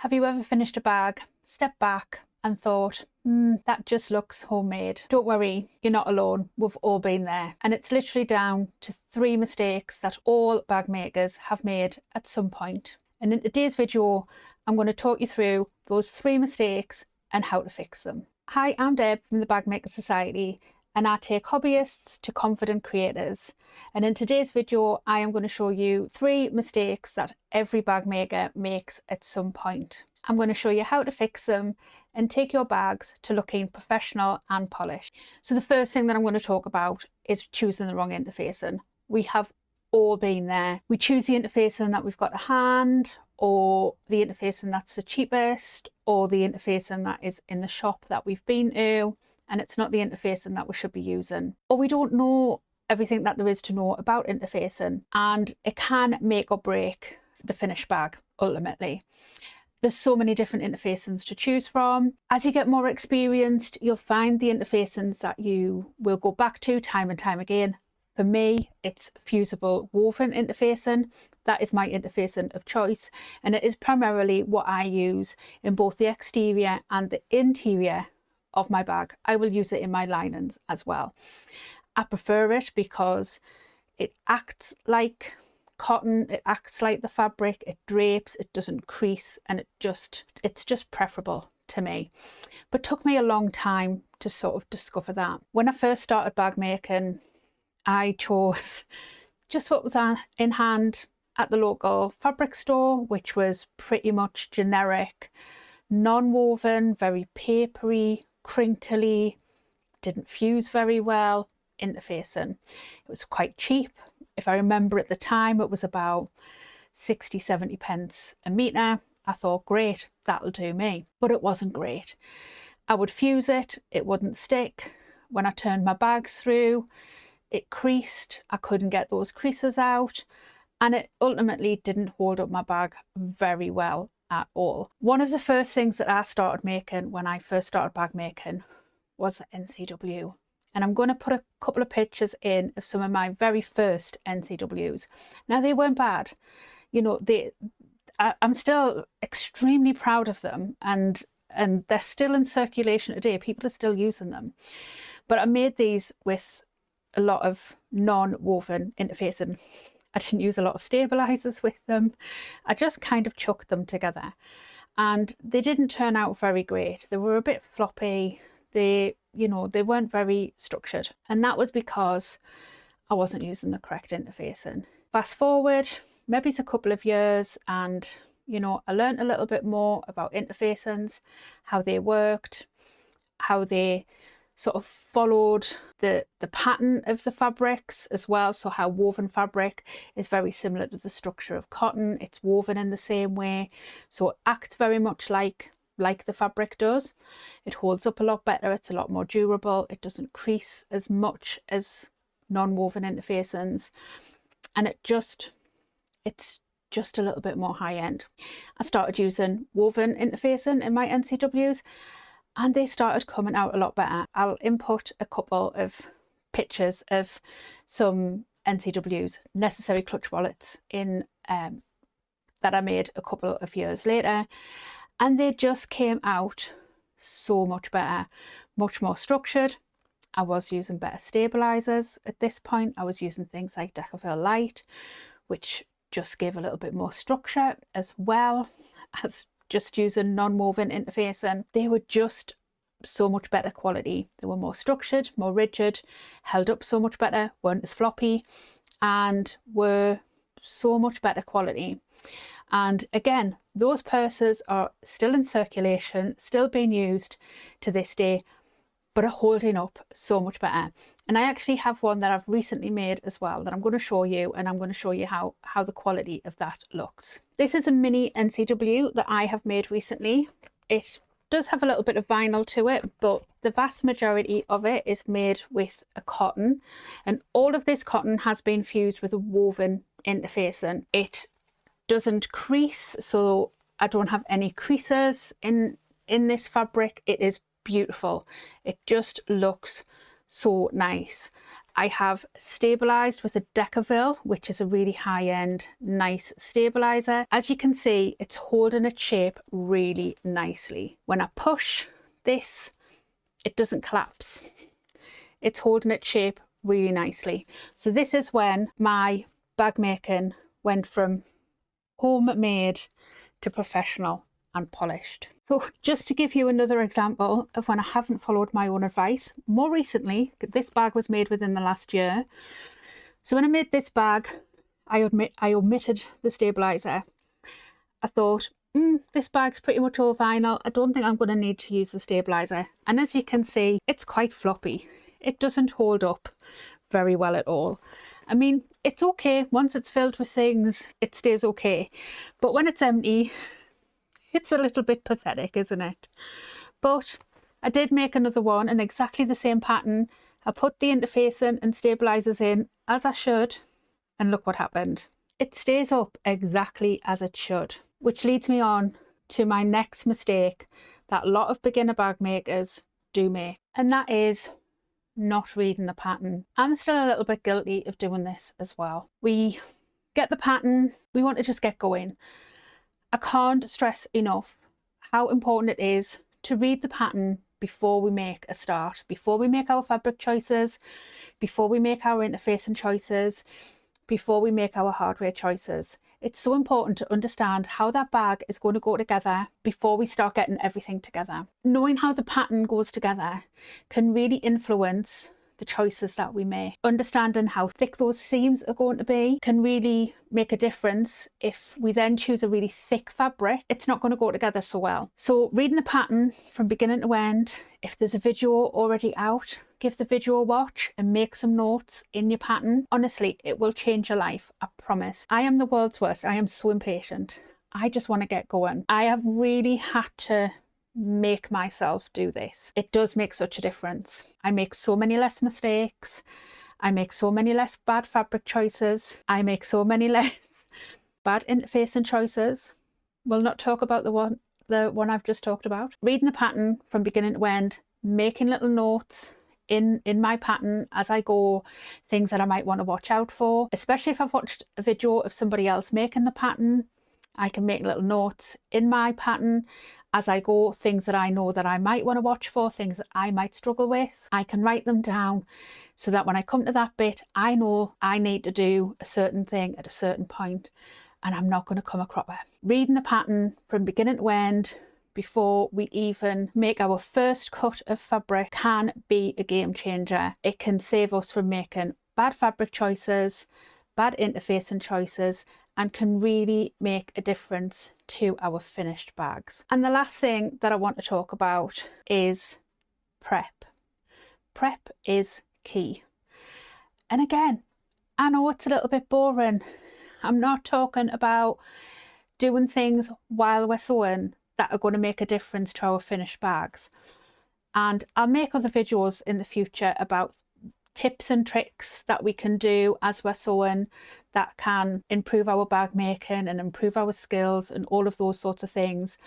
Have you ever finished a bag, stepped back and thought, that just looks homemade? Don't worry, you're not alone. We've all been there. And it's literally down to 3 mistakes that all bag makers have made at some point. And in today's video, I'm going to talk you through those 3 mistakes and how to fix them. Hi, I'm Deb from the Bag Makers Society, and I take hobbyists to confident creators. And in today's video, I am going to show you 3 mistakes that every bag maker makes at some point. I'm going to show you how to fix them and take your bags to looking professional and polished. So the first thing that I'm going to talk about is choosing the wrong interfacing. We have all been there. We choose the interfacing that we've got to hand, or the interfacing that's the cheapest, or the interfacing that is in the shop that we've been to, and it's not the interfacing that we should be using. Or we don't know everything that there is to know about interfacing, and it can make or break the finished bag ultimately. There's so many different interfacings to choose from. As you get more experienced, you'll find the interfacings that you will go back to time and time again. For me, it's fusible woven interfacing. That is my interfacing of choice, and it is primarily what I use in both the exterior and the interior of my bag. I will use it in my linings as well. I prefer it because it acts like cotton, it acts like the fabric, it drapes, it doesn't crease, and it's just preferable to me. But took me a long time to sort of discover that. When I first started bag making, I chose just what was in hand at the local fabric store, which was pretty much generic, non-woven, very papery, crinkly, didn't fuse very well interfacing. It was quite cheap. If I remember at the time, it was about 60-70 pence a metre. I thought, great, that'll do me. But it wasn't great. I would fuse it, it wouldn't stick. When I turned my bags through, it creased. I couldn't get those creases out, and it ultimately didn't hold up my bag very well at all. One of the first things that I started making when I first started bag making was the NCW. And I'm going to put a couple of pictures in of some of my very first NCWs. Now, they weren't bad. You know, I'm still extremely proud of them, and they're still in circulation today. People are still using them. But I made these with a lot of non-woven interfacing. I didn't use a lot of stabilisers with them. I just kind of chucked them together, and they didn't turn out very great. They were a bit floppy. They weren't very structured, and that was because I wasn't using the correct interfacing. Fast forward, maybe it's a couple of years, and I learned a little bit more about interfacings, how they worked, how they sort of followed the pattern of the fabrics as well. So how woven fabric is very similar to the structure of cotton. It's woven in the same way, so it acts very much like the fabric does. It holds up a lot better, it's a lot more durable, it doesn't crease as much as non-woven interfacings, and it's just a little bit more high-end. I started using woven interfacing in my NCWs, and they started coming out a lot better. I'll input a couple of pictures of some NCWs, necessary clutch wallets, in that I made a couple of years later, and they just came out so much better, much more structured. I was using better stabilisers at this point. I was using things like Decaville Light, which just gave a little bit more structure, as well as just using non-woven interfacing. They were just so much better quality. They were more structured, more rigid, held up so much better, weren't as floppy, and were so much better quality. And again, those purses are still in circulation, still being used to this day, but are holding up so much better. And I actually have one that I've recently made as well that I'm going to show you, and I'm going to show you how the quality of that looks. This is a mini NCW that I have made recently. It does have a little bit of vinyl to it, but the vast majority of it is made with a cotton, and all of this cotton has been fused with a woven interfacing. It doesn't crease, so I don't have any creases in this fabric. It is beautiful. It just looks so nice. I have stabilised with a Decaville, which is a really high-end, nice stabiliser. As you can see, it's holding its shape really nicely. When I push this, it doesn't collapse. It's holding its shape really nicely. So this is when my bag making went from homemade to professional and polished. So just to give you another example of when I haven't followed my own advice, more recently, this bag was made within the last year. So when I made this bag, I omitted the stabiliser. I thought, this bag's pretty much all vinyl. I don't think I'm going to need to use the stabiliser. And as you can see, it's quite floppy. It doesn't hold up very well at all. I mean, it's okay. Once it's filled with things, it stays okay. But when it's empty, it's a little bit pathetic, isn't it? But I did make another one in exactly the same pattern. I put the interfacing and stabilizers in as I should, and look what happened. It stays up exactly as it should, which leads me on to my next mistake that a lot of beginner bag makers do make, and that is not reading the pattern. I'm still a little bit guilty of doing this as well. We get the pattern, we want to just get going. I can't stress enough how important it is to read the pattern before we make a start, before we make our fabric choices, before we make our interfacing choices, before we make our hardware choices. It's so important to understand how that bag is going to go together before we start getting everything together. Knowing how the pattern goes together can really influence the choices that we make. Understanding how thick those seams are going to be can really make a difference. If we then choose a really thick fabric, it's not going to go together so well. So reading the pattern from beginning to end, if there's a video already out, give the video a watch and make some notes in your pattern. Honestly, it will change your life, I promise. I am the world's worst. I am so impatient. I just want to get going. I have really had to make myself do this. It does make such a difference. I make so many less mistakes. I make so many less bad fabric choices. I make so many less bad interfacing choices. We'll not talk about the one I've just talked about. Reading the pattern from beginning to end, making little notes in my pattern as I go, things that I might want to watch out for, especially if I've watched a video of somebody else making the pattern. I can make little notes in my pattern as I go, things that I know that I might want to watch for, things that I might struggle with. I can write them down so that when I come to that bit, I know I need to do a certain thing at a certain point and I'm not going to come a cropper. Reading the pattern from beginning to end before we even make our first cut of fabric can be a game changer. It can save us from making bad fabric choices, bad interfacing choices, and can really make a difference to our finished bags. And the last thing that I want to talk about is prep. Prep is key. And again, I know it's a little bit boring. I'm not talking about doing things while we're sewing that are going to make a difference to our finished bags. And I'll make other videos in the future about tips and tricks that we can do as we're sewing that can improve our bag making and improve our skills and all of those sorts of things.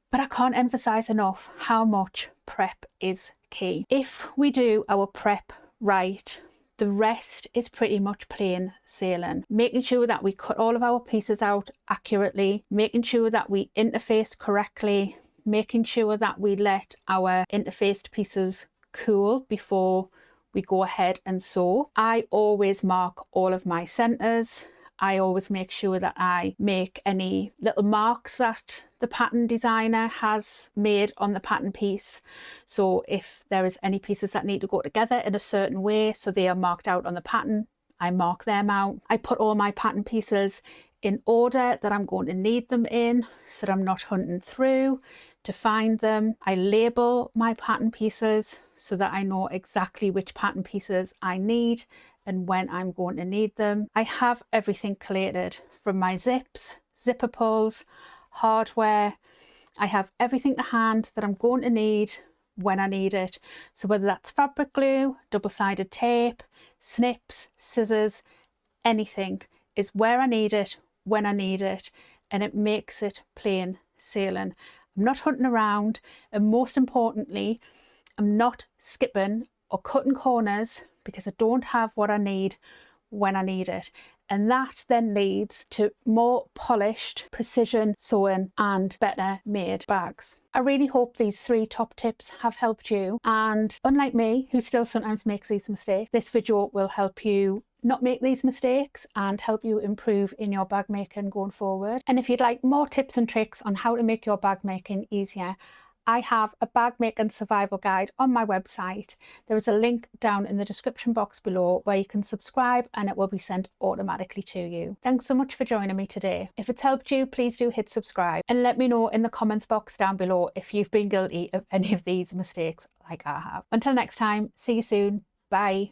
But I can't emphasize enough how much prep is key. If we do our prep right, the rest is pretty much plain sailing. Making sure that we cut all of our pieces out accurately, making sure that we interface correctly, making sure that we let our interfaced pieces cool before we go ahead and sew. I always mark all of my centers. I always make sure that I make any little marks that the pattern designer has made on the pattern piece. So if there is any pieces that need to go together in a certain way, so they are marked out on the pattern, I mark them out. I put all my pattern pieces in order that I'm going to need them in, so that I'm not hunting through to find them. I label my pattern pieces so that I know exactly which pattern pieces I need and when I'm going to need them. I have everything collated from my zips, zipper pulls, hardware. I have everything to hand that I'm going to need when I need it. So whether that's fabric glue, double-sided tape, snips, scissors, anything is where I need it, when I need it, and it makes it plain sailing. I'm not hunting around, and most importantly, I'm not skipping or cutting corners because I don't have what I need when I need it. And that then leads to more polished precision sewing and better made bags. I really hope these 3 top tips have helped you, and unlike me, who still sometimes makes these mistakes, this video will help you not make these mistakes and help you improve in your bag making going forward. And if you'd like more tips and tricks on how to make your bag making easier, I have a bag making survival guide on my website. There is a link down in the description box below where you can subscribe and it will be sent automatically to you. Thanks so much for joining me today. If it's helped you, please do hit subscribe and let me know in the comments box down below if you've been guilty of any of these mistakes like I have. Until next time, see you soon. Bye.